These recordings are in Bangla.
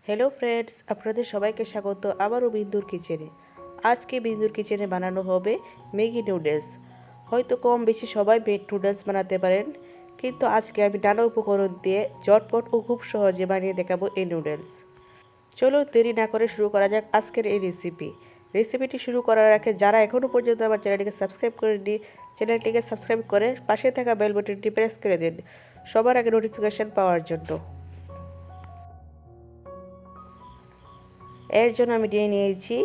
হ্যালো ফ্রেন্ডস, আপনাদের সবাইকে স্বাগত আবারও বিন্দুর কিচেনে। আজকে বিন্দুর কিচেনে বানানো হবে ম্যাগি নুডলস। হয়তো কম বেশি সবাই নুডলস বানাতে পারেন, কিন্তু আজকে আমি নানা উপকরণ দিয়ে ঝটপট ও খুব সহজে বানিয়ে দেখাবো এই নুডলস। চলো দেরি না করে শুরু করা যাক আজকের এই রেসিপিটি শুরু করার আগে যারা এখনও পর্যন্ত আমার চ্যানেলটিকে সাবস্ক্রাইব করেননি, চ্যানেলটিকে সাবস্ক্রাইব করে পাশে থাকা বেল বাটনটি প্রেস করে দিন সবার আগে নোটিফিকেশন পাওয়ার জন্য। এর জন্য আমি নিয়েছি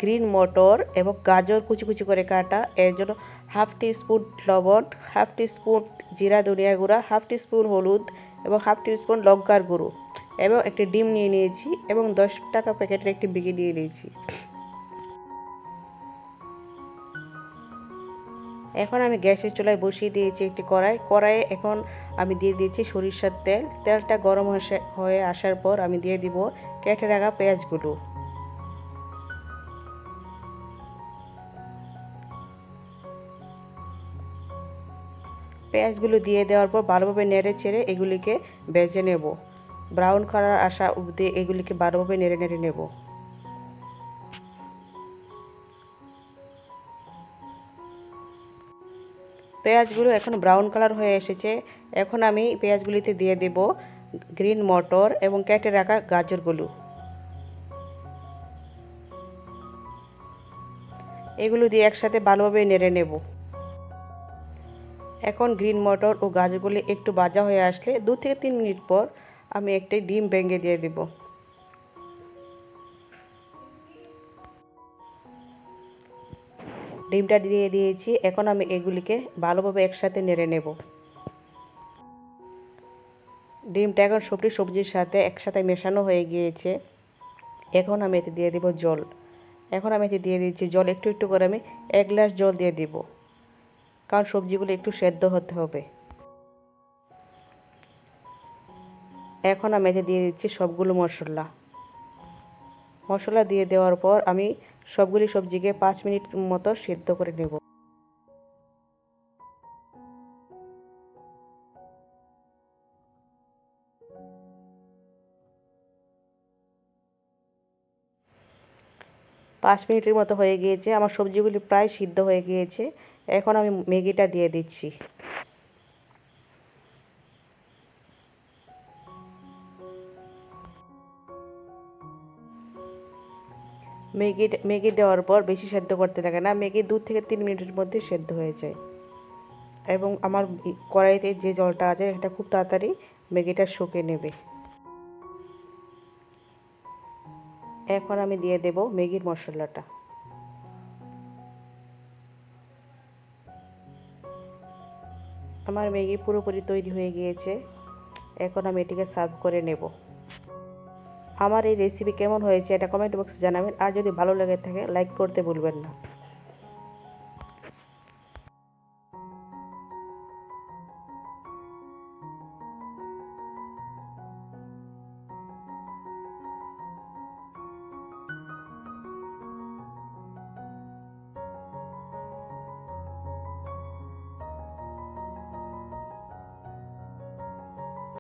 গ্রিন মটর এবং গাজর কুচি কুচি করে কাটা। এর জন্য হাফ টি স্পুন লবণ, হাফ টি স্পুন জিরা ধনিয়া গুঁড়া, হাফ টি স্পুন হলুদ এবং হাফ টি স্পুন লঙ্কার গুঁড়ো এবং একটি ডিম নিয়ে নিয়েছি এবং 10 টাকা প্যাকেটের একটি ম্যাগি নিয়ে নিয়েছি। এখন আমি গ্যাসের চুলায় বসিয়ে দিয়েছি একটি কড়াইয়ে এখন আমি দিয়ে দিয়েছি সরিষার তেল। তেলটা গরম হয়ে আসার পর আমি দিয়ে দিব কেটে রাখা পেঁয়াজগুলো। পেঁয়াজগুলো দিয়ে দেওয়ার পর ভালোভাবে নেড়ে চেড়ে এগুলিকে ভেজে নেব। ব্রাউন কালার আসা অবধি এগুলিকে ভালোভাবে নেড়ে নেড়ে নেব। পেঁয়াজগুলো এখন ব্রাউন কালার হয়ে এসেছে। এখন আমি পেঁয়াজগুলিতে দিয়ে দেব গ্রিন মটর এবং কেটে রাখা গাজরগুলো। এগুলো দিয়ে একসাথে ভালোভাবে নেড়ে নেব। এখন গ্রিন মটর ও গাজরগুলি একটু ভাজা হয়ে আসলে 2 থেকে 3 মিনিট পর আমি একটি ডিম ভেঙে দিয়ে দেব। ডিমটা দিয়ে দিয়েছি। এখন আমি এগুলিকে ভালোভাবে একসাথে নেড়ে নেব। ডিমটা এখন সবজির সাথে একসাথে মেশানো হয়ে গিয়েছে। এখন আমি এতে দিয়ে দেব জল। এখন আমি এতে দিয়ে দিচ্ছি জল, একটু একটু করে আমি 1 গ্লাস জল দিয়ে দিব, কারণ সবজিগুলো একটু সেদ্ধ হতে হবে। এখন আমি এতে দিয়ে দিচ্ছি সবগুলো মশলা দিয়ে দেওয়ার পর আমি সবগুলি সবজিকে 5 মিনিট মতো সেদ্ধ করে নেব। পাঁচ মিনিটের মতো হয়ে গিয়েছে, আমার সবজিগুলি প্রায় সিদ্ধ হয়ে গিয়েছে। এখন আমি ম্যাগিটা দিয়ে দিচ্ছি। ম্যাগি দেওয়ার পর বেশি সেদ্ধ করতে লাগে না, ম্যাগি 2 থেকে 3 মিনিটের মধ্যে সেদ্ধ হয়ে যায়। এবং আমার কড়াইতে যে জলটা আছে এটা খুব তাড়াতাড়ি ম্যাগিটা শুকিয়ে নেবে। এখন আমি দিয়ে দেব ম্যাগির মশলাটা। আমার ম্যাগি পুরোপুরি তৈরি হয়ে গিয়েছে। এখন আমি এটিকে সার্ভ করে নেব। আমার এই রেসিপি কেমন হয়েছে এটা কমেন্ট বক্সে জানাবেন, আর যদি ভালো লেগে থাকে লাইক করতে ভুলবেন না।